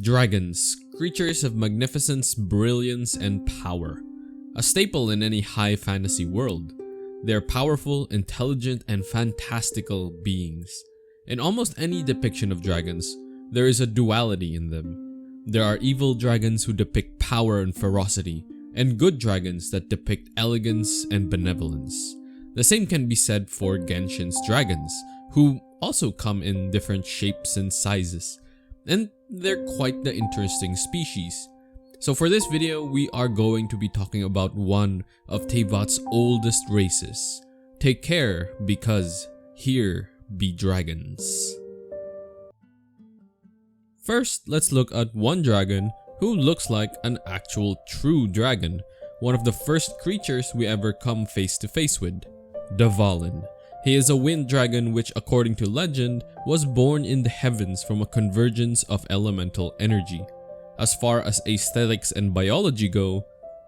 Dragons, creatures of magnificence, brilliance, and power. A staple in any high fantasy world. They are powerful, intelligent, and fantastical beings. In almost any depiction of dragons, there is a duality in them. There are evil dragons who depict power and ferocity, and good dragons that depict elegance and benevolence. The same can be said for Genshin's dragons, who also come in different shapes and sizes. And they're quite the interesting species. So for this video, we are going to be talking about one of Teyvat's oldest races. Take care, because here be dragons. First, let's look at one dragon who looks like an actual true dragon, one of the first creatures we ever come face to face with, Dvalin. He is a wind dragon which, according to legend, was born in the heavens from a convergence of elemental energy. As far as aesthetics and biology go,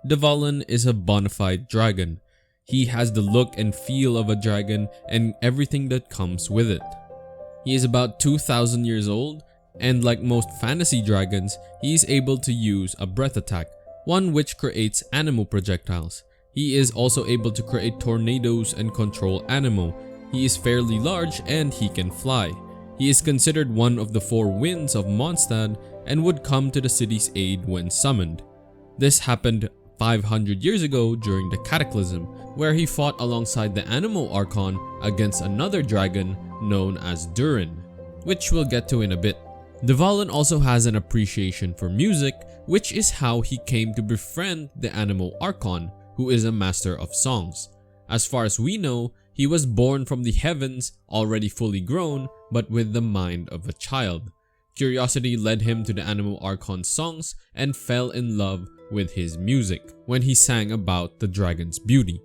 Dvalin is a bona fide dragon. He has the look and feel of a dragon and everything that comes with it. He is about 2,000 years old, and like most fantasy dragons, he is able to use a breath attack, one which creates anemo projectiles. He is also able to create tornadoes and control anemo. He is fairly large and he can fly. He is considered one of the four winds of Mondstadt and would come to the city's aid when summoned. This happened 500 years ago during the Cataclysm, where he fought alongside the Anemo Archon against another dragon known as Durin, which we'll get to in a bit. Dvalin also has an appreciation for music, which is how he came to befriend the Anemo Archon, who is a master of songs. As far as we know, he was born from the heavens, already fully grown, but with the mind of a child. Curiosity led him to the Anemo Archon's songs and fell in love with his music when he sang about the dragon's beauty.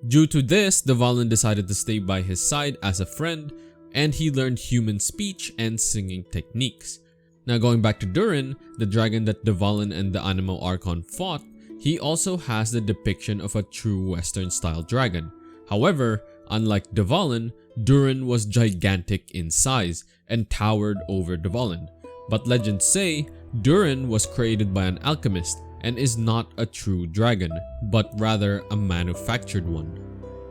Due to this, Dvalin decided to stay by his side as a friend, and he learned human speech and singing techniques. Now going back to Durin, the dragon that Dvalin and the Anemo Archon fought, he also has the depiction of a true Western style dragon. However, unlike Dvalin, Durin was gigantic in size and towered over Dvalin. But legends say Durin was created by an alchemist and is not a true dragon, but rather a manufactured one.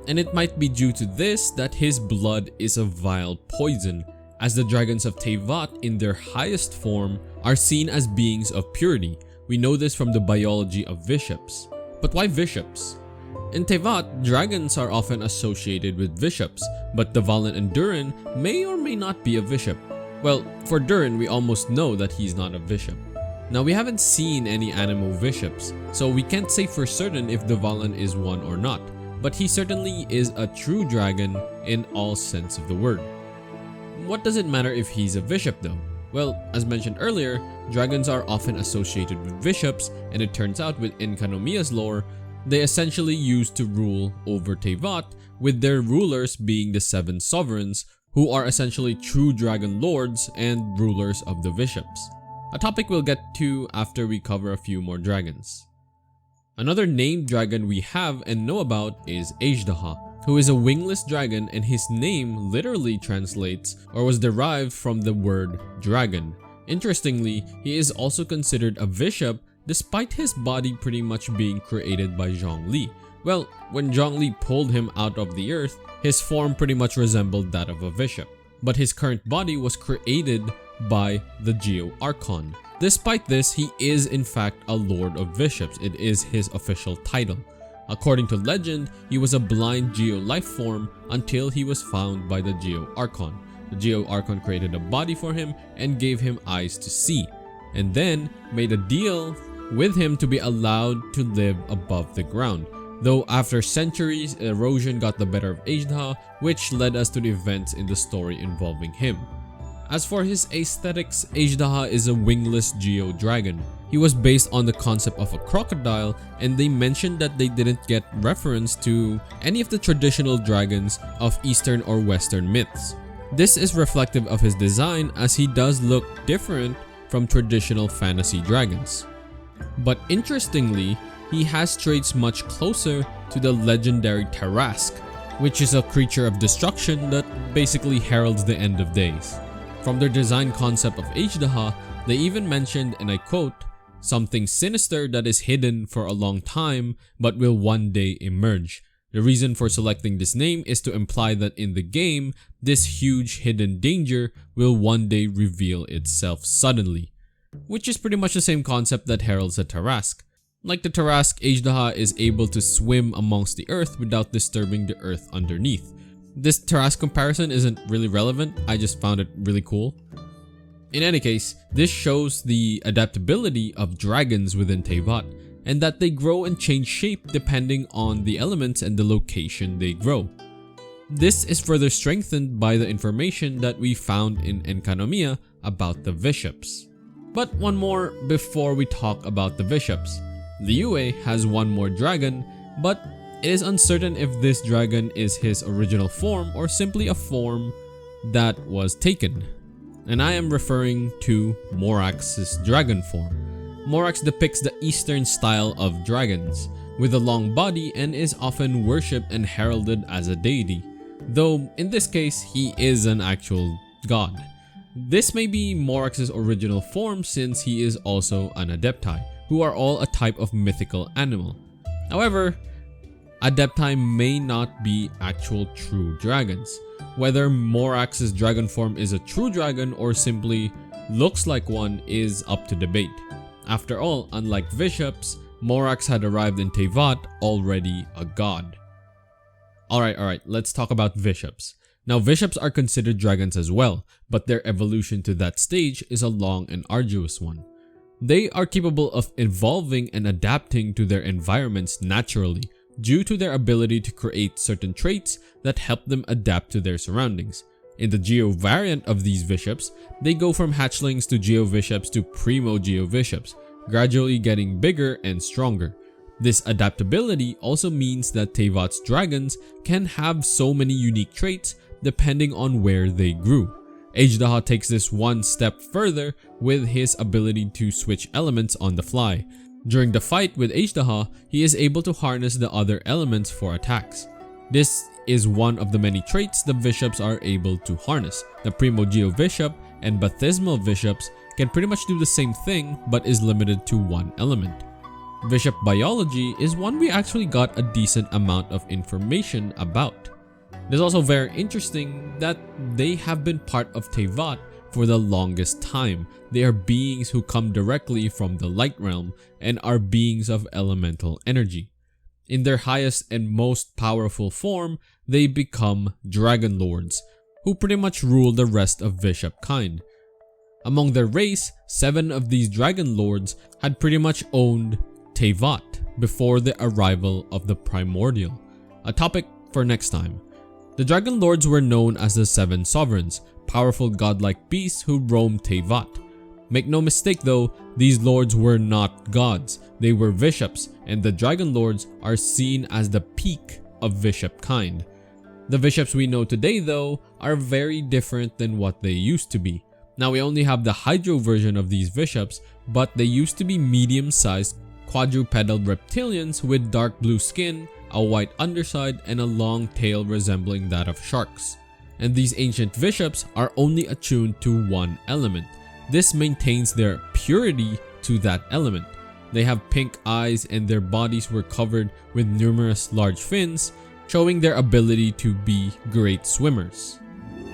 And it might be due to this that his blood is a vile poison, as the dragons of Teyvat in their highest form are seen as beings of purity. We know this from the biology of Vishaps. But why Vishaps? In Teyvat, dragons are often associated with Vishaps, but Dvalin and Durin may or may not be a Vishap. Well, for Durin, we almost know that he's not a Vishap. Now, we haven't seen any Anemo Vishaps, so we can't say for certain if Dvalin is one or not, but he certainly is a true dragon in all sense of the word. What does it matter if he's a Vishap though? Well, as mentioned earlier, dragons are often associated with Vishaps, and it turns out with Enkanomiya's lore, they essentially used to rule over Teyvat, with their rulers being the 7 sovereigns, who are essentially true dragon lords and rulers of the Vishaps. A topic we'll get to after we cover a few more dragons. Another named dragon we have and know about is Azhdaha, who is a wingless dragon, and his name literally translates or was derived from the word dragon. Interestingly, he is also considered a Vishap despite his body pretty much being created by Zhongli. Well, when Zhongli pulled him out of the earth, his form pretty much resembled that of a Vishap, but his current body was created by the Geo Archon. Despite this, he is in fact a Lord of Vishaps. It is his official title. According to legend, he was a blind Geo life form until he was found by the Geo Archon. The Geo Archon created a body for him and gave him eyes to see, and then made a deal with him to be allowed to live above the ground. Though after centuries, erosion got the better of Azhdaha, which led us to the events in the story involving him. As for his aesthetics, Azhdaha is a wingless Geo dragon. He was based on the concept of a crocodile, and they mentioned that they didn't get reference to any of the traditional dragons of Eastern or Western myths. This is reflective of his design, as he does look different from traditional fantasy dragons. But interestingly, he has traits much closer to the legendary Tarrasque, which is a creature of destruction that basically heralds the end of days. From their design concept of Azhdaha, They even mentioned, and I quote, "something sinister that is hidden for a long time but will one day emerge. The reason for selecting this name is to imply that in the game, this huge hidden danger will one day reveal itself suddenly." Which is pretty much the same concept that heralds the Tarrasque. Like the Tarrasque, Azhdaha is able to swim amongst the earth without disturbing the earth underneath. This Tarrasque comparison isn't really relevant, I just found it really cool. In any case, this shows the adaptability of dragons within Teyvat, and that they grow and change shape depending on the elements and the location they grow. This is further strengthened by the information that we found in Enkanomiya about the Vishaps. But one more before we talk about the Vishaps. Liyue has one more dragon, but it is uncertain if this dragon is his original form or simply a form that was taken. And I am referring to Morax's dragon form. Morax depicts the Eastern style of dragons, with a long body, and is often worshipped and heralded as a deity, though in this case he is an actual god. This may be Morax's original form since he is also an Adepti, who are all a type of mythical animal. However, Adepti may not be actual true dragons. Whether Morax's dragon form is a true dragon or simply looks like one is up to debate. After all, unlike Vishaps, Morax had arrived in Teyvat already a god. Alright, let's talk about Vishaps. Now, Vishaps are considered dragons as well, but their evolution to that stage is a long and arduous one. They are capable of evolving and adapting to their environments naturally, due to their ability to create certain traits that help them adapt to their surroundings. In the Geo variant of these Vishaps, they go from hatchlings to Geo Vishaps to Primo Geo Vishaps, gradually getting bigger and stronger. This adaptability also means that Teyvat's dragons can have so many unique traits depending on where they grew. Azhdaha takes this one step further with his ability to switch elements on the fly. During the fight with Azhdaha, he is able to harness the other elements for attacks. This is one of the many traits the Vishaps are able to harness. The Primo Geo Vishap and Baptismal Vishaps can pretty much do the same thing but is limited to one element. Vishap biology is one we actually got a decent amount of information about. It is also very interesting that they have been part of Teyvat for the longest time. They are beings who come directly from the light realm and are beings of elemental energy. In their highest and most powerful form, they become Dragon Lords, who pretty much rule the rest of Vishap kind. Among their race, 7 of these Dragon Lords had pretty much owned Teyvat before the arrival of the Primordial, a topic for next time. The Dragon Lords were known as the 7 Sovereigns, powerful godlike beasts who roamed Teyvat. Make no mistake though, these lords were not gods, they were Vishaps, and the Dragon Lords are seen as the peak of Vishap kind. The Vishaps we know today though are very different than what they used to be. Now we only have the Hydro version of these Vishaps, but they used to be medium-sized quadrupedal reptilians with dark blue skin, a white underside, and a long tail resembling that of sharks. And these ancient Vishaps are only attuned to one element. This maintains their purity to that element. They have pink eyes and their bodies were covered with numerous large fins, showing their ability to be great swimmers.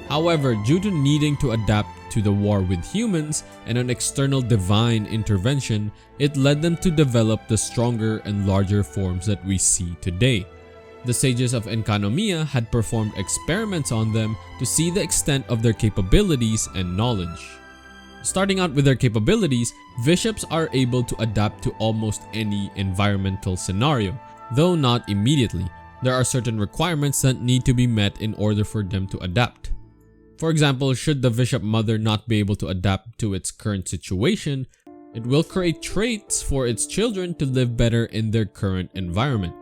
However, due to needing to adapt to the war with humans and an external divine intervention, it led them to develop the stronger and larger forms that we see today. The sages of Enkanomiya had performed experiments on them to see the extent of their capabilities and knowledge. Starting out with their capabilities, Vishaps are able to adapt to almost any environmental scenario, though not immediately. There are certain requirements that need to be met in order for them to adapt. For example, should the Vishap mother not be able to adapt to its current situation, it will create traits for its children to live better in their current environment.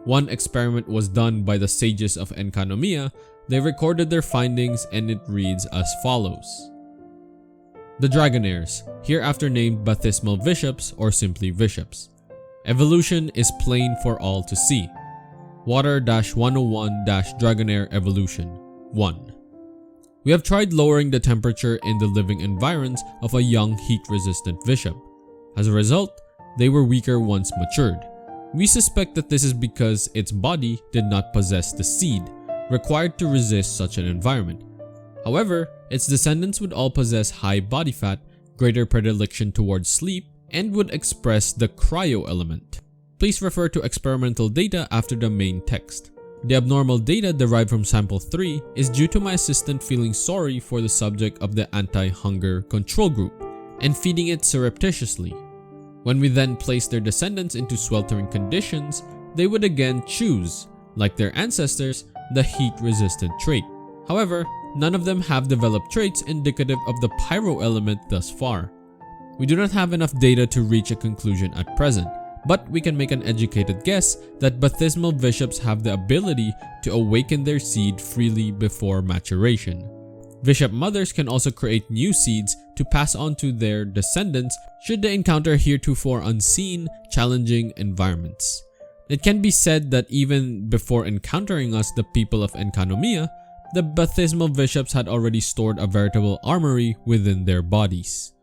One experiment was done by the sages of Enkanomiya. They recorded their findings and it reads as follows. The Dragonaires, hereafter named Baptismal Vishaps or simply Vishaps. Evolution is plain for all to see. Water-101-Dragonair Evolution 1. We have tried lowering the temperature in the living environs of a young heat-resistant Vishap. As a result, they were weaker once matured. We suspect that this is because its body did not possess the seed required to resist such an environment. However, its descendants would all possess high body fat, greater predilection towards sleep, and would express the cryo element. Please refer to experimental data after the main text. The abnormal data derived from sample 3 is due to my assistant feeling sorry for the subject of the anti-hunger control group and feeding it surreptitiously. When we then place their descendants into sweltering conditions, they would again choose, like their ancestors, the heat-resistant trait. However, none of them have developed traits indicative of the pyro element thus far. We do not have enough data to reach a conclusion at present, but we can make an educated guess that baptismal Vishaps have the ability to awaken their seed freely before maturation. Vishap mothers can also create new seeds to pass on to their descendants should they encounter heretofore unseen, challenging environments. It can be said that even before encountering us, the people of Enkanomiya, the baptismal Vishaps had already stored a veritable armory within their bodies.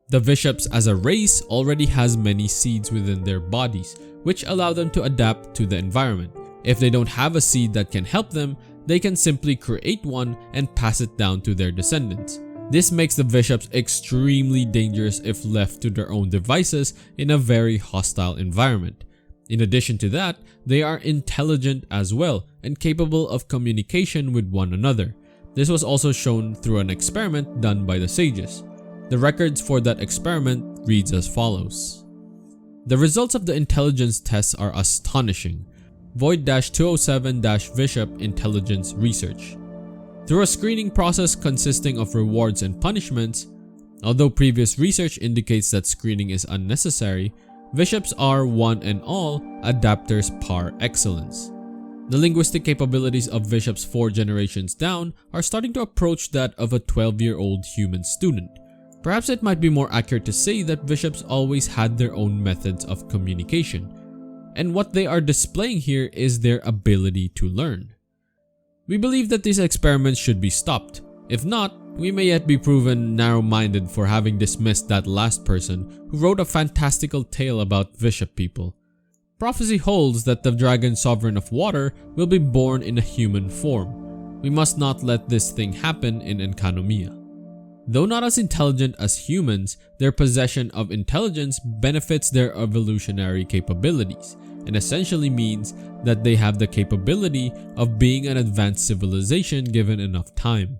The Vishaps as a race already has many seeds within their bodies, which allow them to adapt to the environment. If they don't have a seed that can help them, they can simply create one and pass it down to their descendants. This makes the Vishaps extremely dangerous if left to their own devices in a very hostile environment. In addition to that, they are intelligent as well and capable of communication with one another. This was also shown through an experiment done by the sages. The records for that experiment reads as follows. The results of the intelligence tests are astonishing. Void-207-Vishap Intelligence Research. Through a screening process consisting of rewards and punishments, although previous research indicates that screening is unnecessary, Vishaps are one and all adapters par excellence. The linguistic capabilities of Vishaps 4 generations down are starting to approach that of a 12-year-old human student. Perhaps it might be more accurate to say that Vishaps always had their own methods of communication, and what they are displaying here is their ability to learn. We believe that these experiments should be stopped. If not, we may yet be proven narrow-minded for having dismissed that last person who wrote a fantastical tale about Vishap people. Prophecy holds that the dragon sovereign of water will be born in a human form. We must not let this thing happen in Enkanomiya. Though not as intelligent as humans, their possession of intelligence benefits their evolutionary capabilities and essentially means that they have the capability of being an advanced civilization given enough time.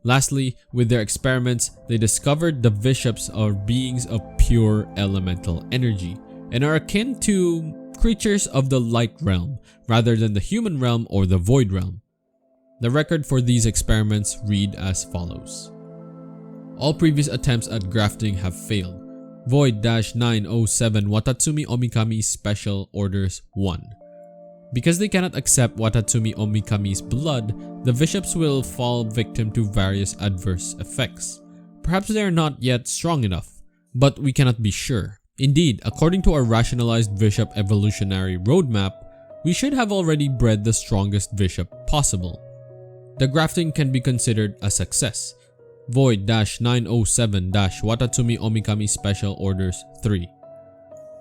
Lastly, with their experiments, they discovered the Vishaps are beings of pure elemental energy and are akin to creatures of the light realm rather than the human realm or the void realm. The record for these experiments read as follows. All previous attempts at grafting have failed. Void-907 Watatsumi Omikami Special Orders 1. Because they cannot accept Watatsumi Omikami's blood, the Vishaps will fall victim to various adverse effects. Perhaps they are not yet strong enough, but we cannot be sure. Indeed, according to our rationalized Vishap evolutionary roadmap, we should have already bred the strongest Vishap possible. The grafting can be considered a success. Void-907-Watatsumi Omikami Special Orders 3.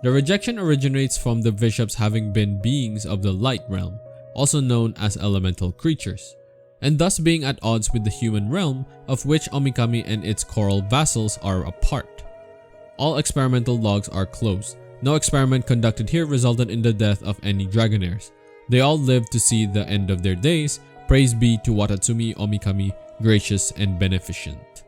The rejection originates from the Vishaps having been beings of the light realm, also known as elemental creatures, and thus being at odds with the human realm of which Omikami and its choral vassals are a part. All experimental logs are closed. No experiment conducted here resulted in the death of any Dragonaires. They all lived to see the end of their days. Praise be to Watatsumi Omikami, gracious and beneficent.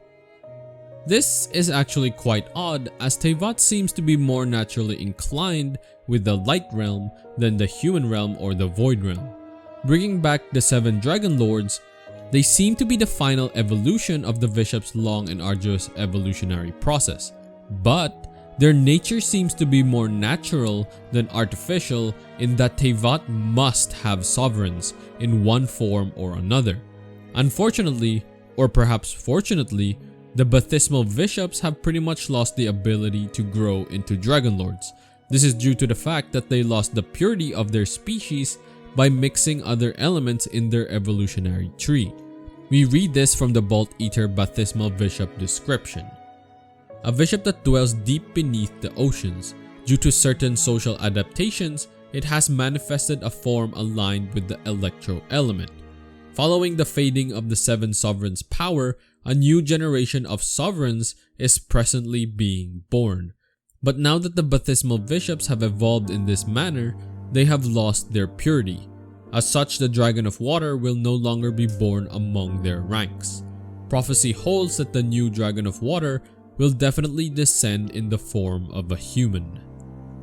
This is actually quite odd, as Teyvat seems to be more naturally inclined with the light realm than the human realm or the void realm. Bringing back the 7 Dragon Lords, they seem to be the final evolution of the Vishaps' long and arduous evolutionary process, but their nature seems to be more natural than artificial in that Teyvat must have sovereigns in one form or another. Unfortunately, or perhaps fortunately, the baptismal Vishaps have pretty much lost the ability to grow into Dragon Lords. This is due to the fact that they lost the purity of their species by mixing other elements in their evolutionary tree. We read this from the Bolt Eater Baptismal Bishop description. A bishop that dwells deep beneath the oceans. Due to certain social adaptations, it has manifested a form aligned with the electro element. Following the fading of the seven sovereigns' power, a new generation of sovereigns is presently being born. But now that the baptismal bishops have evolved in this manner, they have lost their purity. As such, the Dragon of Water will no longer be born among their ranks. Prophecy holds that the new Dragon of Water will definitely descend in the form of a human.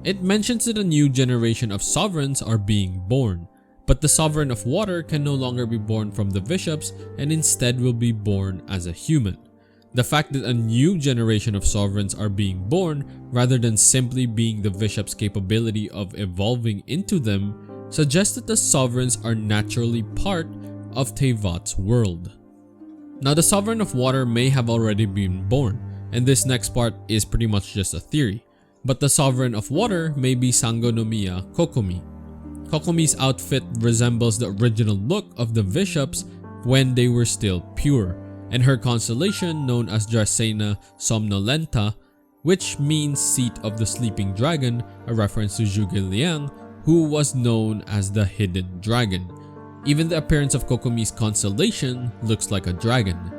It mentions that a new generation of sovereigns are being born, but the Sovereign of Water can no longer be born from the bishops and instead will be born as a human. The fact that a new generation of sovereigns are being born rather than simply being the bishops' capability of evolving into them suggests that the sovereigns are naturally part of Teyvat's world. Now, the Sovereign of Water may have already been born, and this next part is pretty much just a theory, but the Sovereign of Water may be Enkanomiya Kokomi. Kokomi's outfit resembles the original look of the bishops when they were still pure, and her constellation known as Dracena Somnolenta, which means seat of the sleeping dragon, a reference to Zhuge Liang, who was known as the hidden dragon. Even the appearance of Kokomi's constellation looks like a dragon.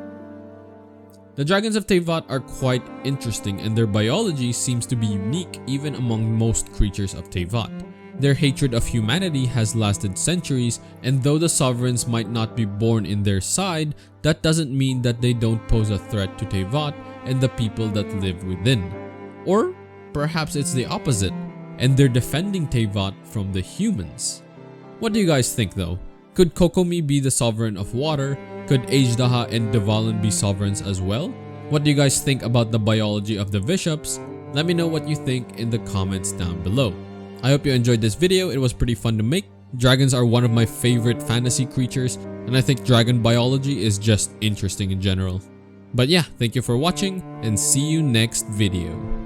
The dragons of Teyvat are quite interesting, and their biology seems to be unique even among most creatures of Teyvat. Their hatred of humanity has lasted centuries, and though the sovereigns might not be born in their side, that doesn't mean that they don't pose a threat to Teyvat and the people that live within. Or perhaps it's the opposite, and they're defending Teyvat from the humans. What do you guys think though? Could Kokomi be the Sovereign of Water? Could Azhdaha and Dvalin be sovereigns as well? What do you guys think about the biology of the bishops? Let me know what you think in the comments down below. I hope you enjoyed this video. It was pretty fun to make. Dragons are one of my favorite fantasy creatures, and I think dragon biology is just interesting in general. But yeah, thank you for watching, and see you next video.